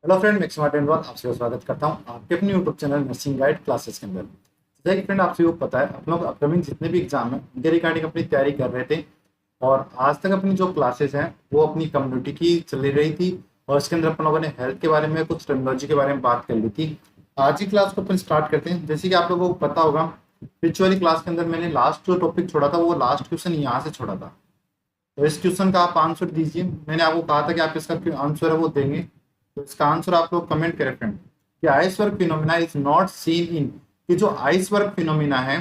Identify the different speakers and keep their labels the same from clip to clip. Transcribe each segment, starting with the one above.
Speaker 1: Hello friend, मैं smart and आप सभी का स्वागत करता हूं आपके अपने YouTube channel nursing guide classes के अंदर। जैसे कि फ्रेंड आप सभी को पता है, आप लोग अपकमिंग जितने भी एग्जाम हैं उनके रिगार्डिंग अपनी तैयारी कर रहे थे। और आज तक अपनी जो क्लासेस हैं वो अपनी कम्युनिटी की चली रही थी। और इसके अंदर अपन लोगों ने हेल्थ के बारे में, कुछ टेक्नोलॉजी के बारे में बात कर ली थी। आज की क्लास को अपन स्टार्ट करते हैं। जैसे कि आप लोगों को पता होगा, पिछली वाली क्लास के अंदर मैंने लास्ट जो टॉपिक छोड़ा था वो लास्ट क्वेश्चन यहाँ से छोड़ा था। तो इस क्वेश्चन का आप आंसर दीजिए। मैंने आपको कहा था कि आप इसका आंसर है वो देंगे। तो इसका आंसर आप लोग कमेंट करें फ्रेंड कि iceberg phenomena is not seen in, कि जो आइसबर्ग फिनोमिना है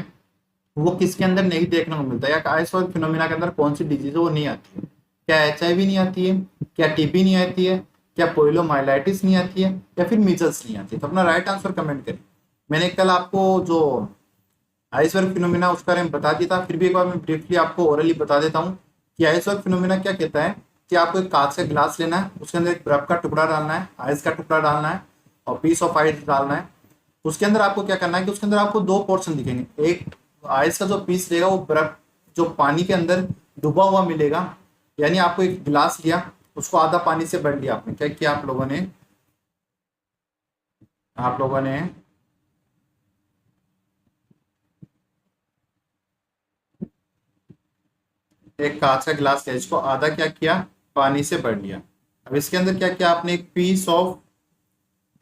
Speaker 1: वो किसके अंदर नहीं देखने को मिलता है, या आइसबर्ग फिनोमिना के अंदर कौन सी डिजीज है वो नहीं आती है। क्या HIV नहीं आती है, क्या TB नहीं आती है, क्या पोइलोमाइलाइटिस नहीं आती है, या फिर मीजल्स नहीं आती है। तो अपना राइट आंसर कमेंट करें। मैंने कल आपको जो आइसबर्ग फिनोमिना उसके बारे में बता दिया था, फिर भी एक बार मैं ब्रीफली आपको ओरली बता देता हूँ कि आइसबर्ग फिनोमिना क्या कहता है। कि आपको एक कांच का गिलास लेना है, उसके अंदर एक बर्फ का टुकड़ा डालना है, आइस का टुकड़ा डालना है और पीस ऑफ आइस डालना है। उसके अंदर आपको क्या करना है कि उसके अंदर आपको दो पोर्शन दिखेंगे। एक आइस का जो पीस रहेगा वो बर्फ जो पानी के अंदर डूबा हुआ मिलेगा। यानी आपको एक गिलास लिया, उसको आधा पानी से भर लिया। आपने क्या किया, आप लोगों ने एक कांच का गिलास लिया, इसको आधा क्या किया, पानी से भर लिया। अब इसके अंदर क्या किया आपने, एक पीस ऑफ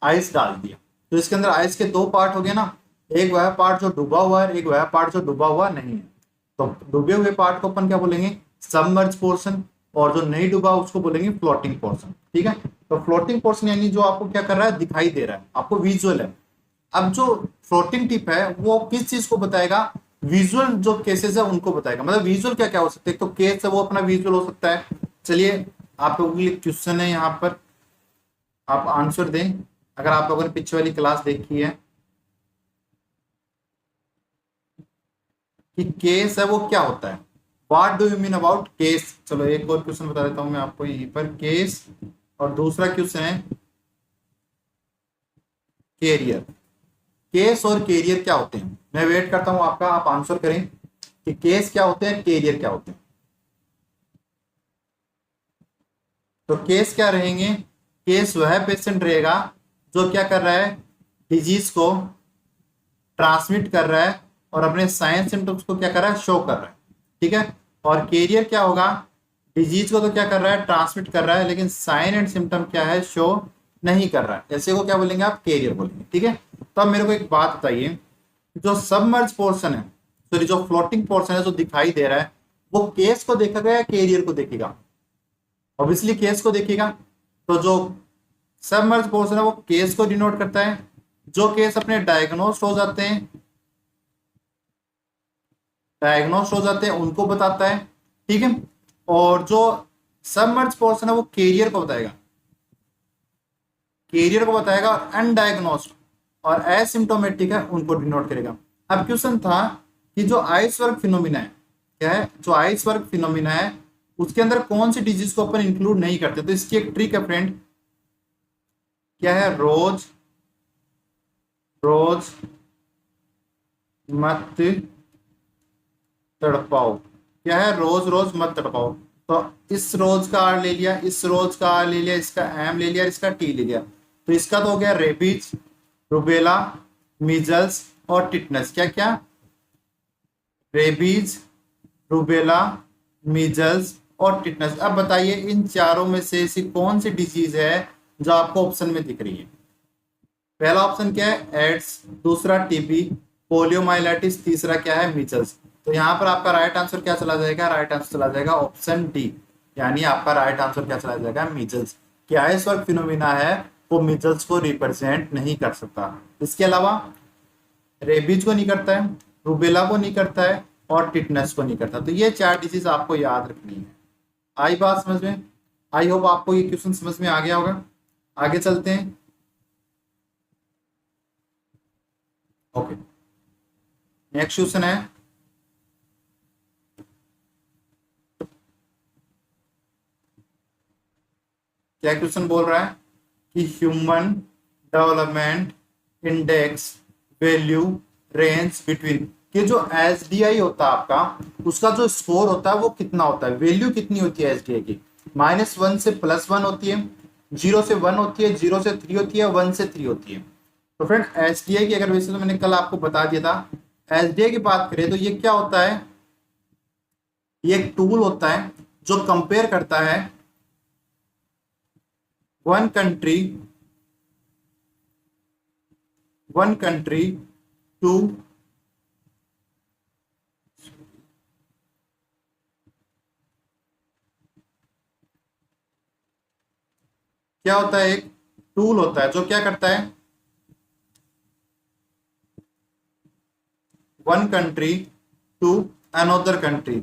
Speaker 1: आइस डाल दिया। तो इसके अंदर आइस के दो पार्ट हो गए ना। एक वह पार्ट जो डूबा हुआ है, एक वह पार्ट जो डूबा हुआ नहीं है। तो डूबे हुए पार्ट को अपन क्या बोलेंगे, सबमर्ज पोर्शन। और जो नहीं डूबा उसको बोलेंगे फ्लोटिंग पोर्शन। ठीक है। तो फ्लोटिंग पोर्शन यानी जो आपको क्या कर रहा है, दिखाई दे रहा है, आपको विजुअल है। अब जो फ्लोटिंग टिप है वो किस चीज को बताएगा, विजुअल जो केसेस है उनको बताएगा। मतलब विजुअल क्या क्या हो सकते हैं, तो केस है वो अपना विजुअल हो सकता है। चलिए, आप लोगों के लिए क्वेश्चन है यहाँ पर, आप आंसर दें। अगर आप लोगों ने पिछले वाली क्लास देखी है कि केस है वो क्या होता है, what do you mean about case. चलो एक और क्वेश्चन बता देता हूं मैं आपको यहीं पर, केस। और दूसरा क्वेश्चन है कैरियर। केस और कैरियर क्या होते हैं, मैं वेट करता हूं आपका, आप आंसर करें कि केस क्या होते हैं, कैरियर क्या होते हैं। तो केस क्या रहेंगे, केस वह पेशेंट रहेगा जो क्या कर रहा है, डिजीज को ट्रांसमिट कर रहा है और अपने साइन सिम्टम्स को क्या कर रहा है, शो कर रहा है। ठीक है। और कैरियर क्या होगा, डिजीज को तो क्या कर रहा है, ट्रांसमिट कर रहा है, लेकिन साइन एंड सिम्टम क्या है, शो नहीं कर रहा है। ऐसे को क्या बोलेंगे आप, कैरियर बोलेंगे। ठीक है। तो अब मेरे को एक बात बताइए, जो सबमर्ज पोर्शन है, सॉरी जो फ्लोटिंग पोर्शन है जो दिखाई दे रहा है, वो केस को देखेगा या कैरियर को देखेगा, ऑब्वियसली केस को देखेगा। तो जो सबमर्ज पोर्शन है वो केस को डिनोट करता है। जो केस अपने डायग्नोस्ट हो जाते हैं उनको बताता है। ठीक है। और जो सबमर्ज पोर्शन है वो कैरियर को बताएगा और अनडायग्नोस्ड और एसिम्टोमेटिक है उनको डिनोट करेगा। अब क्वेश्चन था कि जो आइसबर्ग फिनोमिना है, क्या है, जो आइसबर्ग फिनोमिना है उसके अंदर कौन सी डिजीज को अपन इंक्लूड नहीं करते। तो इसकी एक ट्रिक है फ्रेंड, क्या है, रोज रोज मत तड़पाओ। क्या है, रोज रोज मत तड़पाओ। तो इस रोज का आर ले लिया, इस रोज का आर ले लिया, इसका एम ले लिया, इसका टी ले लिया। तो इसका तो हो गया रेबीज, रुबेला, मीजल्स और टिटनस। क्या क्या, रेबीज, रुबेला, मीजल्स और टिटनस। अब बताइए इन चारों में से ऐसी कौन सी डिजीज है जो आपको ऑप्शन में दिख रही है। पहला ऑप्शन क्या है, एड्स, दूसरा TB, पोलियोमाइलाइटिस, तीसरा क्या है, मीजल्स। तो यहाँ पर आपका राइट आंसर क्या चला जाएगा, राइट आंसर चला जाएगा ऑप्शन डी। यानी आपका राइट आंसर क्या चला जाएगा, मीजल्स। क्या इस वक्त फिनोमिना है वो मीजल्स को रिप्रेजेंट नहीं कर सकता। इसके अलावा रेबीज को नहीं करता है, रूबेला को नहीं करता है और टिटनस को नहीं करता। तो ये चार डिजीज आपको याद रखनी है। आई बात समझ में, आई होप आपको ये क्वेश्चन समझ में आ गया होगा। आगे चलते हैं। ओके, नेक्स्ट क्वेश्चन है, क्या क्वेश्चन बोल रहा है कि human development index value range between, कि जो SDI होता है आपका, उसका जो स्कोर होता है वो कितना होता है, वैल्यू कितनी होती है SDI की, -1 से +1 होती है, 0 से 1 होती है, 0 से 3 होती है, 1 से 3 होती है। तो फ्रेंड एसडीआई की अगर वैसे तो मैंने कल आपको बता दिया था। एसडीआई की बात करें तो ये क्या होता है, ये एक टूल होता है जो कंपेयर करता है वन कंट्री टू क्या होता है, एक टूल होता है जो क्या करता है, one country to another country,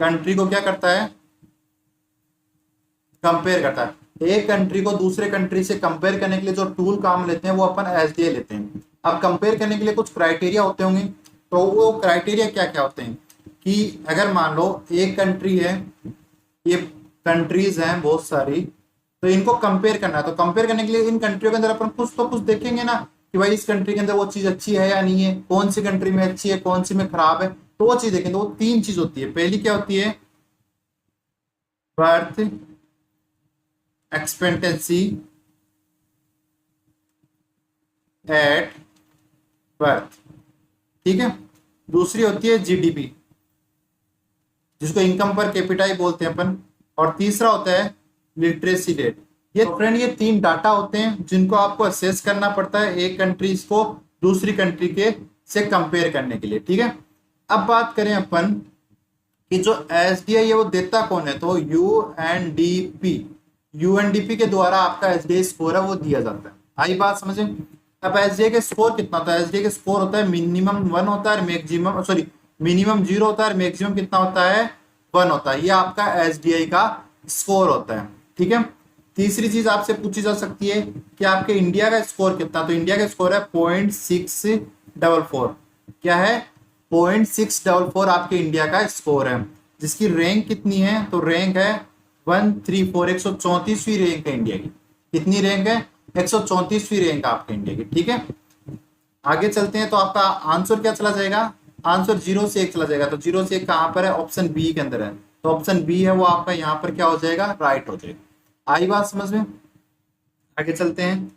Speaker 1: country को क्या करता है, कंपेयर करता है। एक कंट्री को दूसरे कंट्री से कंपेयर करने के लिए जो टूल काम लेते हैं वो अपन एसडीआई लेते हैं। अब कंपेयर करने के लिए कुछ क्राइटेरिया होते होंगे, तो वो क्राइटेरिया क्या क्या होते हैं कि अगर मान लो एक कंट्री है, ये कंट्रीज हैं बहुत सारी, तो इनको कंपेयर करना है। तो कंपेयर करने के लिए इन कंट्रियों के अंदर अपन कुछ तो कुछ देखेंगे ना कि भाई इस कंट्री के अंदर वो चीज अच्छी है या नहीं है, कौन सी कंट्री में अच्छी है, कौन सी में खराब है, तो वो चीज देखेंगे। तो वो 3 चीज होती है। पहली क्या होती है, बर्थ एक्सपेक्टेंसी एट बर्थ, ठीक है। दूसरी होती है जीडीपी, जिसको इनकम पर कैपिटा ही बोलते हैं अपन। और तीसरा होता है लिटरेसी रेट। ये फ्रेंड ये 3 डाटा होते हैं जिनको आपको असेस करना पड़ता है एक कंट्रीज को दूसरी कंट्री के से कंपेयर करने के लिए, ठीक है। अब बात करें अपन कि जो एसडीआई है वो देता कौन है, तो यूएनडीपी के द्वारा आपका एसडीआई स्कोर है वो दिया जाता है। आई बात समझे। अब एसडीआई के स्कोर कितना होता है, एसडीआई के स्कोर होता है मिनिमम 1 होता है, मैक्सिमम सॉरी मिनिमम 0 होता है, मैक्सिमम कितना होता है 1 होता है। ये आपका एसडीआई का स्कोर होता है, ठीक है। तीसरी चीज आपसे पूछी जा सकती है कि आपके इंडिया का स्कोर कितना, तो इंडिया का स्कोर है 0.644। क्या है, 0.644 आपके इंडिया का स्कोर है। जिसकी रैंक कितनी है, तो रैंक है 134, 134वीं रैंक है इंडिया की। कितनी रैंक है, 134वीं रैंक आपके इंडिया की, ठीक है। आगे चलते हैं तो आपका आंसर क्या चला जाएगा, आंसर 0 से 1 चला जाएगा। तो 0 से 1 कहां पर है, ऑप्शन बी के अंदर है। तो ऑप्शन बी है वो आपका यहाँ पर क्या हो जाएगा, राइट हो जाएगा। आई बात समझ में। आगे चलते हैं।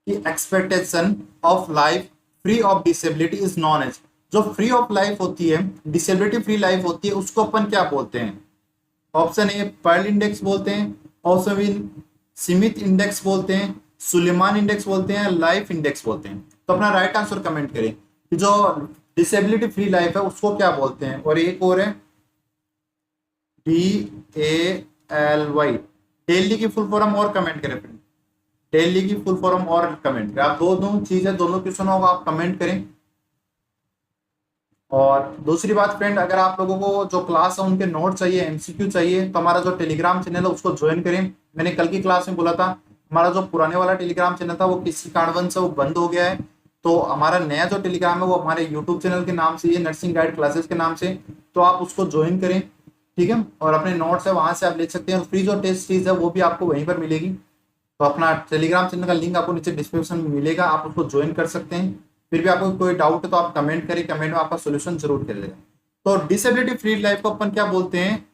Speaker 1: कि expectation of life free of disability is known as, जो फ्री ऑफ लाइफ होती है, डिसेबिलिटी फ्री लाइफ होती है, उसको अपन क्या बोलते हैं। ऑप्शन ए पर्ल इंडेक्स बोलते हैं, ऑप्शन बी स्मिथ इंडेक्स बोलते हैं, सुलेमान इंडेक्स बोलते हैं, लाइफ इंडेक्स बोलते हैं। तो अपना राइट आंसर कमेंट करें कि जो डिसेबिलिटी फ्री लाइफ है उसको क्या बोलते हैं। और एक और है DALY, डेली की फुल फॉर्म और कमेंट करें फ्रेंड, डेली की फुल फॉर्म और कमेंट करें। आप दोनों चीजें दोनों क्वेश्चन होगा आप कमेंट करें। और दूसरी बात फ्रेंड, अगर आप लोगों को जो क्लास है उनके नोट चाहिए, एमसीक्यू चाहिए, तो हमारा जो टेलीग्राम चैनल है उसको ज्वाइन करें। मैंने कल की क्लास में बोला था हमारा जो पुराने वाला टेलीग्राम चैनल था वो किसी कारणवश से वो बंद हो गया है। तो हमारा नया जो टेलीग्राम है वो हमारे यूट्यूब चैनल के नाम से, ये नर्सिंग गाइड क्लासेस के नाम से, तो आप उसको ज्वाइन करें, ठीक है। और अपने नोट्स है वहां से आप ले सकते हैं। फ्री जो टेस्ट सीरीज है वो भी आपको वहीं पर मिलेगी। तो अपना टेलीग्राम चैनल का लिंक आपको नीचे डिस्क्रिप्शन में मिलेगा, आप उसको ज्वाइन कर सकते हैं। फिर भी आपको कोई डाउट है तो आप कमेंट करें, कमेंट में आपका सोल्यूशन जरूर कर देगा। तो डिसेबिलिटी फ्री लाइफ को अपन क्या बोलते हैं,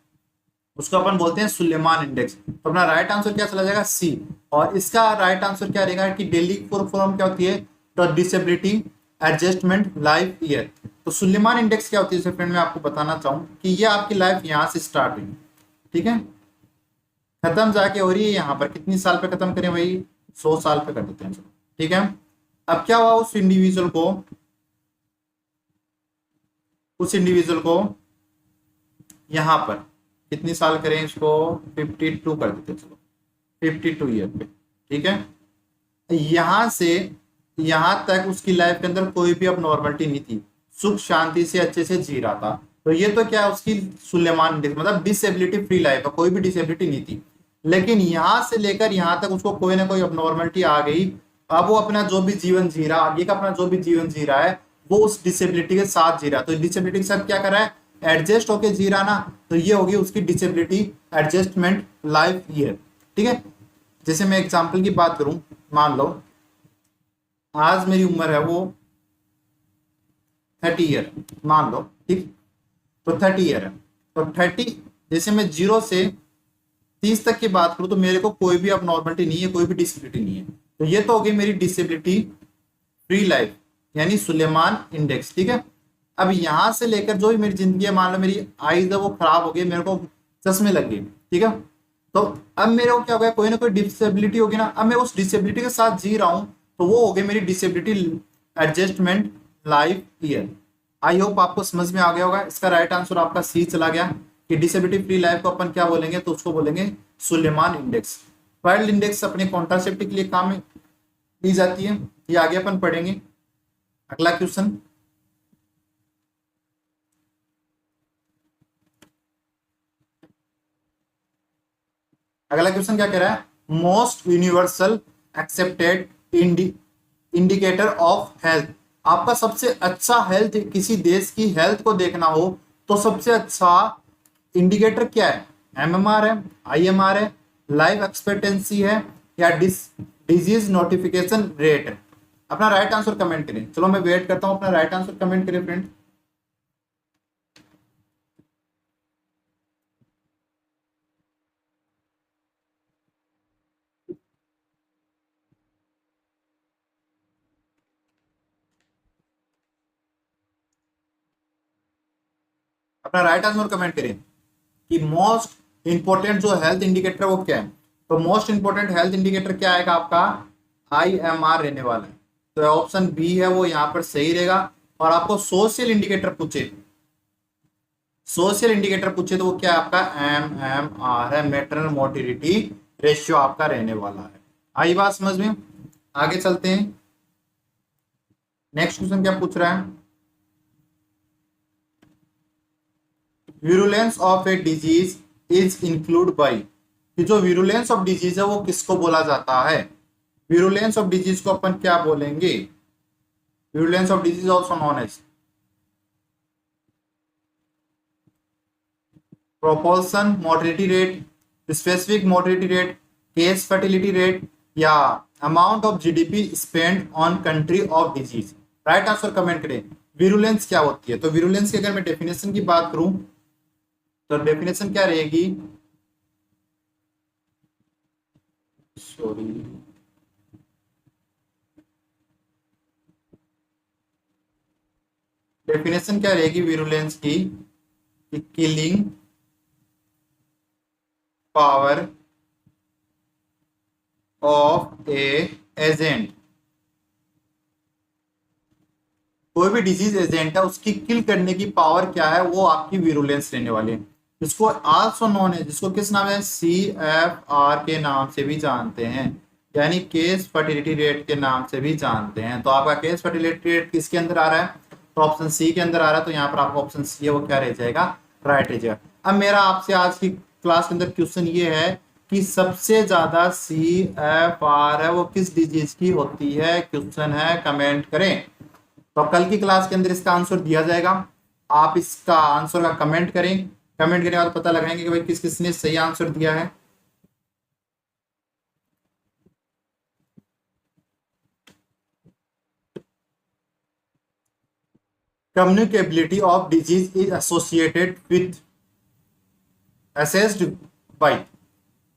Speaker 1: उसको अपन बोलते हैं सुलेमान इंडेक्स। तो अपना राइट आंसर क्या चला जाएगा, सी। और इसका राइट आंसर क्या रहेगा कि डेली फॉर्म क्या होती है, तो डिसेबिलिटी एडजस्टमेंट लाइफ ईयर। तो सुलेमान इंडेक्स क्या होती है फ्रेंड, मैं आपको बताना चाहूँ कि ये आपकी लाइफ यहाँ से स्टार्ट हुई, ठीक है, खत्म जाके हो रही है यहाँ पर। कितनी साल पे खत्म करें भाई, 100 साल पे कर देते हैं, चलो ठीक है। अब क्या हुआ, उस इंडिविजुअल को यहां पर कितनी साल करें, इसको 52 कर देते हैं, चलो 52 ईयर पे, ठीक है। यहां से यहां तक उसकी लाइफ के अंदर कोई भी अब नॉर्मलिटी नहीं थी, सुख शांति से अच्छे से जी रहा था। तो ये तो क्या है उसकी सुलेमान इंडेक्स, मतलब डिसेबिलिटी फ्री लाइफ है, कोई भी डिसेबिलिटी नहीं थी। लेकिन यहां से लेकर यहां तक उसको कोई ना कोई अबनॉर्मलिटी आ गई। अब वो अपना जो भी जीवन जी रहा, आगे का अपना जो भी जीवन जी रहा है वो उस डिसेबिलिटी के साथ जी रहा है। तो डिसेबिलिटी के साथ क्या कर रहा है, एडजस्ट होके जी रहा ना, तो ये होगी उसकी डिसेबिलिटी एडजस्टमेंट लाइफ ईयर, ठीक है। जैसे मैं एग्जाम्पल की बात करूं, मान लो आज मेरी उम्र है वो 30 ईयर मान लो, ठीक। तो 30 ईयर है, तो 30, जैसे मैं 0 से 30 तक की बात करूं तो मेरे को कोई भी अब नॉर्मलिटी नहीं है, कोई भी डिसेबिलिटी नहीं है। तो ये तो हो गई मेरी डिसेबिलिटी फ्री लाइफ, यानी सुलेमान इंडेक्स, ठीक है। अब यहां से लेकर जो भी मेरी जिंदगी है, मान लो मेरी आईज है वो खराब हो गई, मेरे को चश्मे लग गए, ठीक है। तो अब मेरे को क्या हो गया, कोई ना कोई डिसेबिलिटी होगी ना। अब मैं उस डिसेबिलिटी के साथ जी रहा हूं, तो वो हो गई मेरी disability adjustment life year. I hope आपको समझ में आ गया होगा। इसका राइट आंसर आपका सी चला गया कि डिसेबिलिटी फ्री लाइफ को अपन क्या बोलेंगे, तो उसको बोलेंगे सुलेमान इंडेक्स। वाइल्ड इंडेक्स अपने कॉन्ट्रासेप्टिव के लिए काम में ली जाती है, ये आगे अपन पढ़ेंगे। अगला क्वेश्चन, अगला क्वेश्चन क्या कह रहा है, most universal accepted indicator of health. आपका सबसे अच्छा हेल्थ, किसी देश की हेल्थ को देखना हो तो सबसे अच्छा इंडिकेटर क्या है, एमएमआर है, आईएमआर है, लाइफ एक्सपेक्टेंसी है, या डिजीज नोटिफिकेशन रेट है। अपना राइट आंसर कमेंट करें। चलो मैं वेट करता हूं, अपना राइट आंसर कमेंट करें फ्रेंड। अपना राइट आंसर कमेंट करें कि मोस्ट इंपॉर्टेंट जो हेल्थ इंडिकेटर वो क्या है। तो मोस्ट इंपॉर्टेंट हेल्थ इंडिकेटर क्या आएगा आपका, आईएमआर रहने वाला है। तो ऑप्शन बी है वो यहाँ पर सही रहेगा। और आपको सोशल इंडिकेटर पूछे, सोशल इंडिकेटर पूछे तो वो क्या है आपका एमएमआर है, मैटरनल मोर्टिलिटी रेशियो आपका रहने वाला है। आई बात समझ में। आगे चलते हैं, नेक्स्ट क्वेश्चन क्या पूछ रहा है, virulence of a disease is include by. कि जो विरुलेंस ऑफ डिजीज है वो किसको बोला जाता है, विरुलेंस ऑफ डिजीज को अपन क्या बोलेंगे, virulence of disease also known as proportion mortality rate, specific mortality rate, case fertility rate, या amount of GDP spend on country of disease. Right answer comment करें। विरुलेंस क्या होती है, तो विरुलेंस की अगर मैं डेफिनेशन की बात करूं तो डेफिनेशन क्या रहेगी, सॉरी, डेफिनेशन क्या रहेगी विरुलेंस की, killing power of A agent. कोई भी डिजीज एजेंट है उसकी किल करने की पावर क्या है, वो आपकी विरुलेंस रहने वाली है। इसको आल्सो नोन है, जिसको किस नाम है, CFR के नाम से भी जानते हैं, यानी केस फर्टिलिटी रेट के नाम से भी जानते हैं। तो आपका केस फर्टिलिटी रेट किसके अंदर आ रहा है, तो ऑप्शन सी के अंदर आ रहा है। तो यहाँ पर आपका ऑप्शन सी है वो क्या रह जाएगा, राइट रह जाएगा। अब मेरा आपसे आज की क्लास के अंदर क्वेश्चन ये है कि सबसे ज्यादा CFR है वो किस डिजीज की होती है, क्वेश्चन है, कमेंट करें। तो कल की क्लास के अंदर इसका आंसर दिया जाएगा, आप इसका आंसर का कमेंट करें। कमेंट करने के बाद पता लगाएंगे कि भाई किस किसने सही आंसर दिया है। Communicability of disease is associated with assessed by.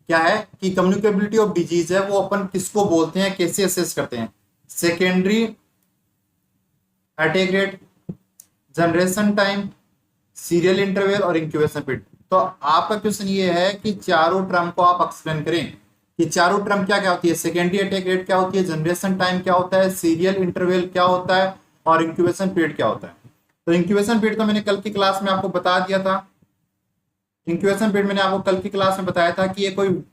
Speaker 1: क्या है कि कम्युनिकेबिलिटी ऑफ डिजीज है वो अपन किसको बोलते हैं, कैसे असेस करते हैं, secondary attack rate, generation time, serial interval और इंक्यूबेशन पीरियड। तो आपका क्वेश्चन ये है कि चारों टर्म को आप एक्सप्लेन करें कि चारों टर्म क्या क्या होती है, सेकेंडरी अटैक रेट क्या होती है, जनरेशन टाइम क्या होता है, सीरियल इंटरवल क्या होता है, और इंक्यूबेशन पीरियड क्या होता है। तो इंक्यूबेशन पीरियड तो मैंने कल की क्लास में आपको बता दिया था। इंक्यूबेशन पीरियड मैंने आपको कल की क्लास में बताया था कि ये कोई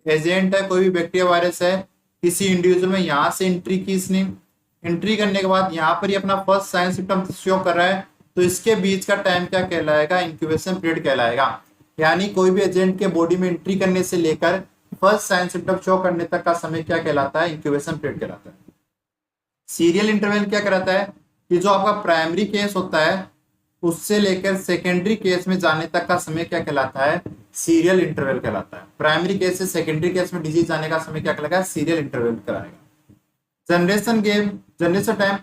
Speaker 1: एजेंट है, कोई भी बैक्टीरिया वायरस है, किसी इंडिविजुअल में यहाँ से एंट्री की इसने, एंट्री करने के बाद यहाँ पर ही अपना फर्स्ट साइन सिम्टम शो कर रहा है, तो इसके बीच का टाइम क्या कहलाएगा, इंक्यूबेशन पीरियड कहलाएगा। यानी कोई भी एजेंट के बॉडी में एंट्री करने से लेकर फर्स्ट साइन सिम्टम शो करने तक का समय क्या कहलाता है, इंक्यूबेशन पीरियड कहलाता है। सीरियल इंटरवल क्या कहलाता है कि जो आपका प्राइमरी केस होता है उससे लेकर सेकेंडरी केस में जाने तक का समय क्या कहलाता है, सीरियल इंटरवल कहलाता है। प्राइमरी केस से सेकेंडरी केस में डिजीज जाने का समय क्या कहलाएगा, सीरियल इंटरवल कहलाएगा। जनरेशन गेम जनरेशन टाइम,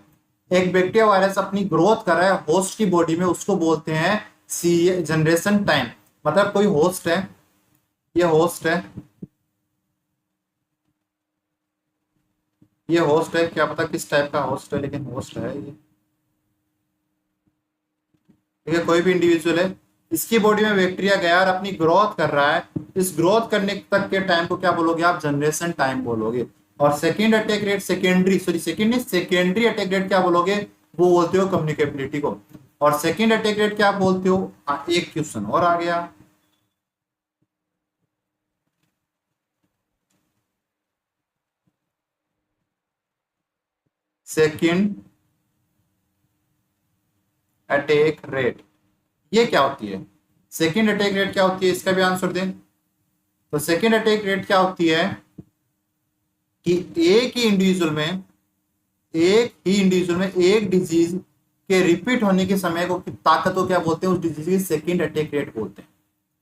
Speaker 1: एक बैक्टीरिया वायरस अपनी ग्रोथ कर रहा है होस्ट की बॉडी में, उसको बोलते हैं सी जनरेशन टाइम। मतलब कोई होस्ट है, ये होस्ट है, ये होस्ट है, क्या पता किस टाइप का होस्ट है, लेकिन होस्ट है ये, ठीक है, कोई भी इंडिविजुअल है, इसकी बॉडी में बैक्टीरिया गया और अपनी ग्रोथ कर रहा है, इस ग्रोथ करने तक के टाइम को क्या बोलोगे आप, जनरेशन टाइम बोलोगे। और second attack rate, secondary attack rate क्या बोलोगे, वो बोलते हो कम्युनिकेबिलिटी को। और सेकेंड अटैक रेट क्या बोलते हो, एक क्वेश्चन और आ गया, सेकेंड अटैक रेट, ये क्या होती है, सेकेंड अटैक रेट क्या होती है, इसका भी आंसर दें। तो सेकेंड अटैक रेट क्या होती है कि एक ही इंडिविजुअल में, एक डिजीज के रिपीट होने के समय को, ताकत को क्या बोलते हैं, उस डिजीज की सेकेंड अटैक रेट बोलते हैं।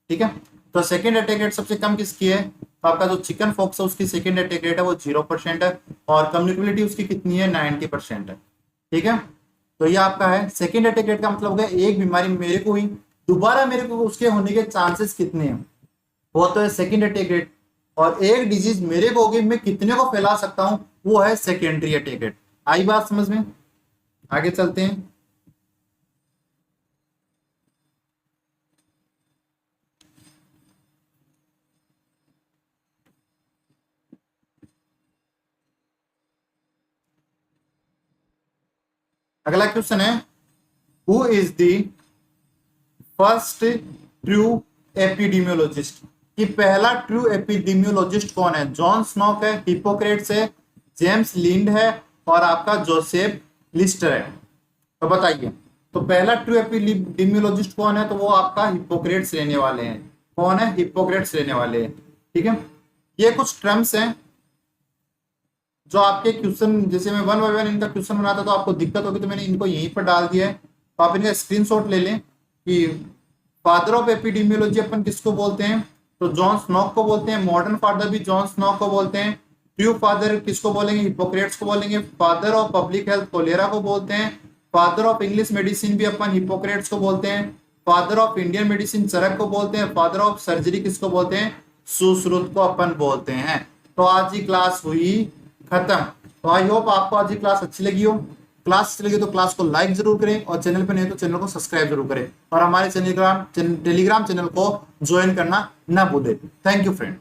Speaker 1: ठीक है, तो सेकेंड अटैक रेट सबसे कम किसकी है, तो आपका जो चिकन फॉक्स है उसकी सेकेंड अटैक रेट है वो 0% है, और कम्युनिकेबिलिटी उसकी कितनी है, 90% है। ठीक है, तो ये आपका है सेकेंड अटैक रेट का मतलब हो गया एक बीमारी मेरे को हुई, दोबारा मेरे को उसके होने के चांसेस कितने हैं, वो तो है सेकेंड अटैक रेट। और एक डिजीज मेरे को होगी, मैं कितने को फैला सकता हूं, वो है सेकेंडरी अटैक रेट। आई बात समझ में, आगे चलते हैं। अगला क्वेश्चन है, who is the first true epidemiologist, कि पहला ट्रू एपिडेमियोलॉजिस्ट कौन है, जॉन स्नॉक है, हिपोक्रेट्स है, जेम्स लिंड है, और आपका जोसेफ लिस्टर है। तो बताइए, तो पहला ट्रू एपिडेमियोलॉजिस्ट कौन है, तो वो आपका हिपोक्रेट्स रहने वाले हैं। कौन है, हिपोक्रेट्स रहने वाले हैं। ठीक है, ये कुछ टर्म्स हैं जो आपके क्वेश्चन, जैसे मैं वन बाय वन इनका क्वेश्चन बनाता तो आपको दिक्कत होगी, तो मैंने इनको यहीं पर डाल दिया है, तो आप इनका स्क्रीनशॉट ले लें कि फादर ऑफ एपिडेमियोलॉजी अपन किसको बोलते हैं, तो जॉन स्नॉक को बोलते हैं, मॉडर्न फादर भी जॉन स्नॉक को बोलते हैं, ट्रू फादर किसको बोलेंगे, हिपोक्रेट्स को बोलेंगे, father of public health cholera को बोलते हैं, फादर ऑफ इंग्लिश मेडिसिन भी अपन हिपोक्रेट्स को बोलते हैं, फादर ऑफ इंडियन मेडिसिन चरक को बोलते हैं, फादर ऑफ सर्जरी किसको बोलते हैं, सुश्रुत को अपन बोलते हैं। तो आज की क्लास हुई खत्म। तो आई होप आपको आज की क्लास अच्छी लगी हो। क्लास अच्छी लगी तो क्लास को लाइक जरूर करें, और चैनल पर नहीं तो चैनल को सब्सक्राइब जरूर करें, और हमारे टेलीग्राम चैनल को ज्वाइन करना ना भूलें। Thank you friend.